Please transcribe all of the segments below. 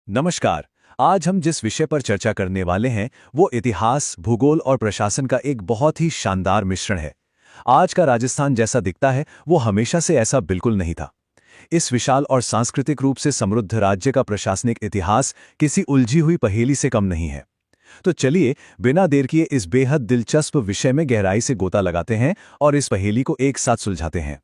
नमस्कार। आज हम जिस विषय पर चर्चा करने वाले हैं वो इतिहास, भूगोल और प्रशासन का एक बहुत ही शानदार मिश्रण है। आज का राजस्थान जैसा दिखता है वो हमेशा से ऐसा बिल्कुल नहीं था। इस विशाल और सांस्कृतिक रूप से समृद्ध राज्य का प्रशासनिक इतिहास किसी उलझी हुई पहेली से कम नहीं है। तो चलिए बिना देर किए इस बेहद दिलचस्प विषय में गहराई से गोता लगाते हैं और इस पहेली को एक साथ सुलझाते हैं।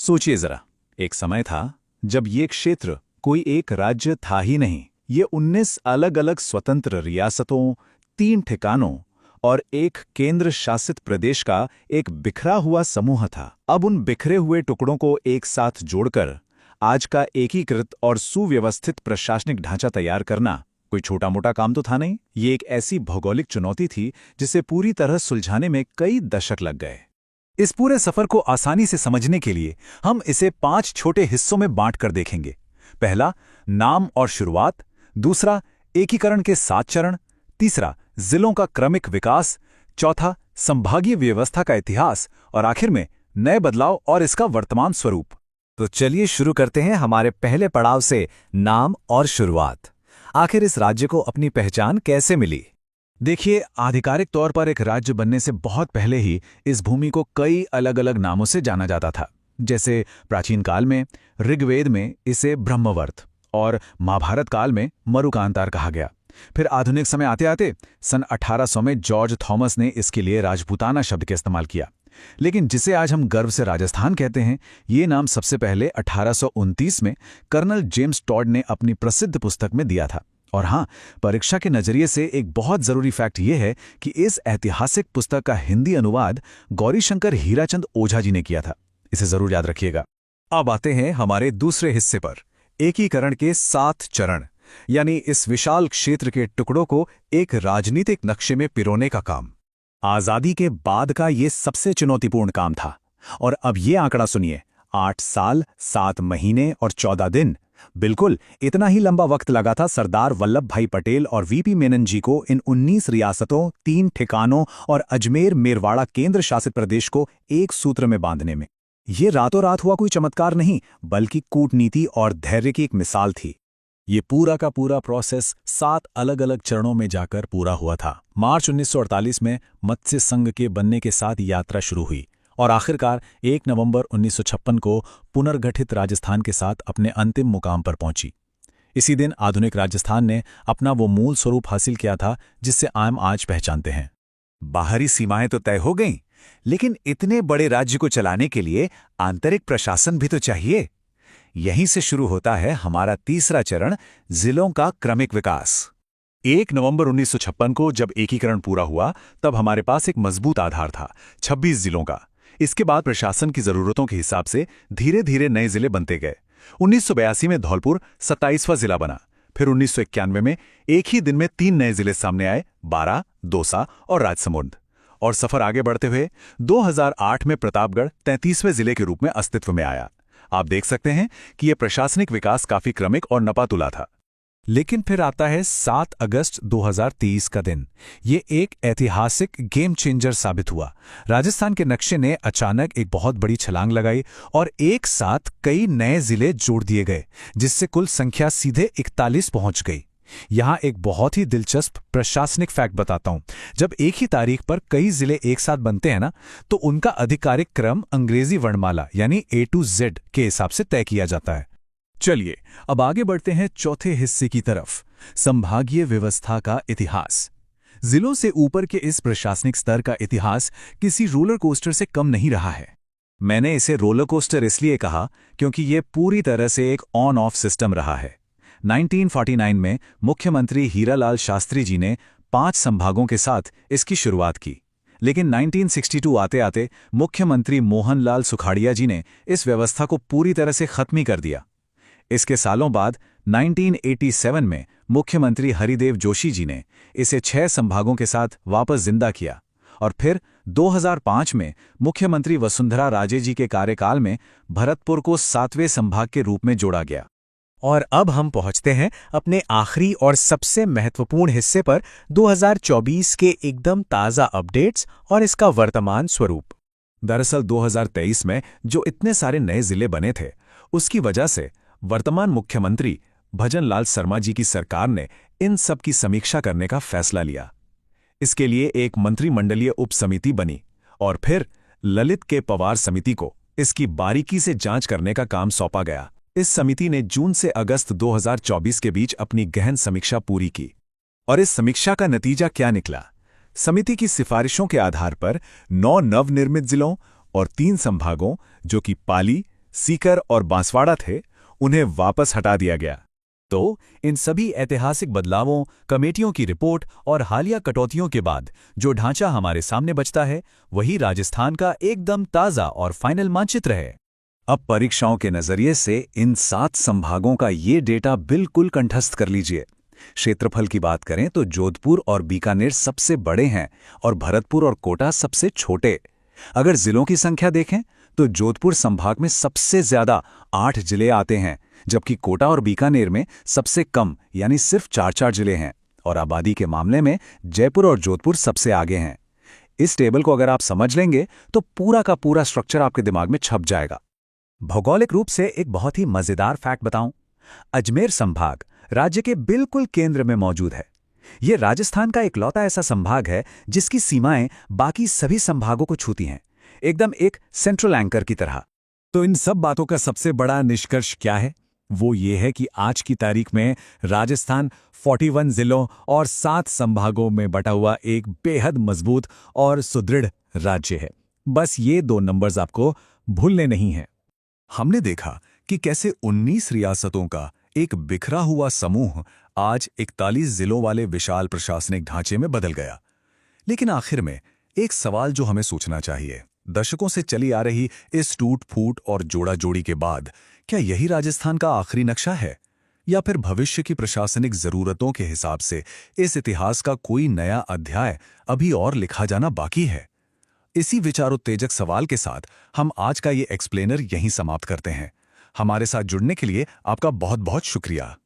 सोचिए जरा, एक समय था जब ये क्षेत्र कोई एक राज्य था ही नहीं। ये 19 अलग अलग स्वतंत्र रियासतों, 3 ठिकानों और एक केंद्र शासित प्रदेश का एक बिखरा हुआ समूह था। अब उन बिखरे हुए टुकड़ों को एक साथ जोड़कर आज का एकीकृत और सुव्यवस्थित प्रशासनिक ढांचा तैयार करना कोई छोटा मोटा काम तो था नहीं। ये एक ऐसी भौगोलिक चुनौती थी जिसे पूरी तरह सुलझाने में कई दशक लग गए। इस पूरे सफर को आसानी से समझने के लिए हम इसे 5 छोटे हिस्सों में बांटकर देखेंगे। पहला, नाम और शुरुआत। दूसरा, एकीकरण के 7 चरण। तीसरा, जिलों का क्रमिक विकास। चौथा, संभागीय व्यवस्था का इतिहास। और आखिर में नए बदलाव और इसका वर्तमान स्वरूप। तो चलिए शुरू करते हैं हमारे पहले पड़ाव से, नाम और शुरुआत। आखिर इस राज्य को अपनी पहचान कैसे मिली? देखिए, आधिकारिक तौर पर एक राज्य बनने से बहुत पहले ही इस भूमि को कई अलग अलग नामों से जाना जाता था। जैसे प्राचीन काल में ऋग्वेद में इसे ब्रह्मवर्त और महाभारत काल में मरुकांतार कहा गया। फिर आधुनिक समय आते आते सन 1800 में जॉर्ज थॉमस ने इसके लिए राजपूताना शब्द का इस्तेमाल किया। लेकिन जिसे आज हम गर्व से राजस्थान कहते हैं, ये नाम सबसे पहले 1829 में कर्नल जेम्स टॉड ने अपनी प्रसिद्ध पुस्तक में दिया था। और हाँ, परीक्षा के नजरिए से एक बहुत जरूरी फैक्ट ये है कि इस ऐतिहासिक पुस्तक का हिंदी अनुवाद गौरीशंकर हीराचंद ओझा जी ने किया था। इसे जरूर याद रखिएगा। अब आते हैं हमारे दूसरे हिस्से पर, एकीकरण के 7 चरण, यानी इस विशाल क्षेत्र के टुकड़ों को एक राजनीतिक नक्शे में पिरोने का काम। आजादी के बाद का ये सबसे चुनौतीपूर्ण काम था। और अब ये आंकड़ा सुनिए, 8 साल, 7 महीने और 14 दिन। बिल्कुल इतना ही लंबा वक्त लगा था सरदार वल्लभ भाई पटेल और वीपी मेनन जी को इन 19 रियासतों, 3 ठिकानों और अजमेर मेरवाड़ा केंद्र शासित प्रदेश को एक सूत्र में बांधने में। ये रातों रात हुआ कोई चमत्कार नहीं, बल्कि कूटनीति और धैर्य की एक मिसाल थी। ये पूरा का पूरा प्रोसेस 7 अलग अलग चरणों में जाकर पूरा हुआ था। मार्च 1948 में मत्स्य संघ के बनने के साथ यात्रा शुरू हुई और आखिरकार 1 नवंबर 1956 को पुनर्गठित राजस्थान के साथ अपने अंतिम मुकाम पर पहुंची। इसी दिन आधुनिक राजस्थान ने अपना वो मूल स्वरूप हासिल किया था जिससे हम आज पहचानते हैं। बाहरी सीमाएं तो तय हो गईं, लेकिन इतने बड़े राज्य को चलाने के लिए आंतरिक प्रशासन भी तो चाहिए। यहीं से शुरू होता है हमारा तीसरा चरण, जिलों का क्रमिक विकास। 1 नवंबर 1956 को जब एकीकरण पूरा हुआ तब हमारे पास एक मजबूत आधार था, 26 जिलों का। इसके बाद प्रशासन की जरूरतों के हिसाब से धीरे धीरे नए जिले बनते गए। 1982 में धौलपुर 27वां जिला बना। फिर 1991 में एक ही दिन में 3 नए जिले सामने आए, बारां, दौसा और राजसमंद। और सफर आगे बढ़ते हुए 2008 में प्रतापगढ़ 33वें जिले के रूप में अस्तित्व में आया। आप देख सकते हैं कि यह प्रशासनिक विकास काफी क्रमिक और नपातुला था। लेकिन फिर आता है 7 अगस्त 2023 का दिन। ये एक ऐतिहासिक गेम चेंजर साबित हुआ। राजस्थान के नक्शे ने अचानक एक बहुत बड़ी छलांग लगाई और एक साथ कई नए जिले जोड़ दिए गए, जिससे कुल संख्या सीधे 41 पहुंच गई। यहां एक बहुत ही दिलचस्प प्रशासनिक फैक्ट बताता हूं। जब एक ही तारीख पर कई जिले एक साथ बनते हैं ना, तो उनका आधिकारिक क्रम अंग्रेजी वर्णमाला यानी A to Z के हिसाब से तय किया जाता है। चलिए अब आगे बढ़ते हैं चौथे हिस्से की तरफ, संभागीय व्यवस्था का इतिहास। जिलों से ऊपर के इस प्रशासनिक स्तर का इतिहास किसी रोलर कोस्टर से कम नहीं रहा है। मैंने इसे रोलर कोस्टर इसलिए कहा क्योंकि यह पूरी तरह से एक ऑन ऑफ सिस्टम रहा है। 1949 में मुख्यमंत्री हीरालाल शास्त्री जी ने 5 संभागों के साथ इसकी शुरुआत की। लेकिन 1962 आते आते मुख्यमंत्री मोहनलाल सुखाड़िया जी ने इस व्यवस्था को पूरी तरह से खत्म ही कर दिया। इसके सालों बाद 1987 में मुख्यमंत्री हरिदेव जोशी जी ने इसे 6 संभागों के साथ वापस जिंदा किया। और फिर 2005 में मुख्यमंत्री वसुंधरा राजे जी के कार्यकाल में भरतपुर को 7वें संभाग के रूप में जोड़ा गया। और अब हम पहुंचते हैं अपने आखिरी और सबसे महत्वपूर्ण हिस्से पर, 2024 के एकदम ताज़ा अपडेट्स और इसका वर्तमान स्वरूप। दरअसल 2023 में जो इतने सारे नए जिले बने थे, उसकी वजह से वर्तमान मुख्यमंत्री भजन लाल शर्मा जी की सरकार ने इन सब की समीक्षा करने का फैसला लिया। इसके लिए एक मंत्रिमंडलीय उपसमिति बनी और फिर ललित के पवार समिति को इसकी बारीकी से जांच करने का काम सौंपा गया। इस समिति ने जून से अगस्त 2024 के बीच अपनी गहन समीक्षा पूरी की। और इस समीक्षा का नतीजा क्या निकला? समिति की सिफारिशों के आधार पर 9 नवनिर्मित जिलों और 3 संभागों, जो कि पाली, सीकर और बांसवाड़ा थे, उन्हें वापस हटा दिया गया। तो इन सभी ऐतिहासिक बदलावों, कमेटियों की रिपोर्ट और हालिया कटौतियों के बाद जो ढांचा हमारे सामने बचता है, वही राजस्थान का एकदम ताज़ा और फाइनल मानचित्र है। अब परीक्षाओं के नजरिए से इन 7 संभागों का ये डेटा बिल्कुल कंठस्थ कर लीजिए। क्षेत्रफल की बात करें तो जोधपुर और बीकानेर सबसे बड़े हैं और भरतपुर और कोटा सबसे छोटे। अगर जिलों की संख्या देखें तो जोधपुर संभाग में सबसे ज्यादा 8 जिले आते हैं, जबकि कोटा और बीकानेर में सबसे कम यानी सिर्फ 4-4 जिले हैं। और आबादी के मामले में जयपुर और जोधपुर सबसे आगे हैं। इस टेबल को अगर आप समझ लेंगे तो पूरा का पूरा स्ट्रक्चर आपके दिमाग में छप जाएगा। भौगोलिक रूप से एक बहुत ही मजेदार फैक्ट बताऊं, अजमेर संभाग राज्य के बिल्कुल केंद्र में मौजूद है। यह राजस्थान का इकलौता ऐसा संभाग है जिसकी सीमाएं बाकी सभी संभागों को छूती हैं, एकदम एक सेंट्रल एंकर की तरह। तो इन सब बातों का सबसे बड़ा निष्कर्ष क्या है? वो ये है कि आज की तारीख में राजस्थान 41 जिलों और 7 संभागों में बटा हुआ एक बेहद मजबूत और सुदृढ़ राज्य है। बस ये 2 नंबर्स आपको भूलने नहीं हैं। हमने देखा कि कैसे 19 रियासतों का एक बिखरा हुआ समूह आज 41 जिलों वाले विशाल प्रशासनिक ढांचे में बदल गया। लेकिन आखिर में एक सवाल जो हमें सोचना चाहिए, दशकों से चली आ रही इस टूट फूट और जोड़ा जोड़ी के बाद क्या यही राजस्थान का आखिरी नक्शा है, या फिर भविष्य की प्रशासनिक जरूरतों के हिसाब से इस इतिहास का कोई नया अध्याय अभी और लिखा जाना बाकी है? इसी विचारोत्तेजक सवाल के साथ हम आज का ये एक्सप्लेनर यहीं समाप्त करते हैं। हमारे साथ जुड़ने के लिए आपका बहुत बहुत शुक्रिया।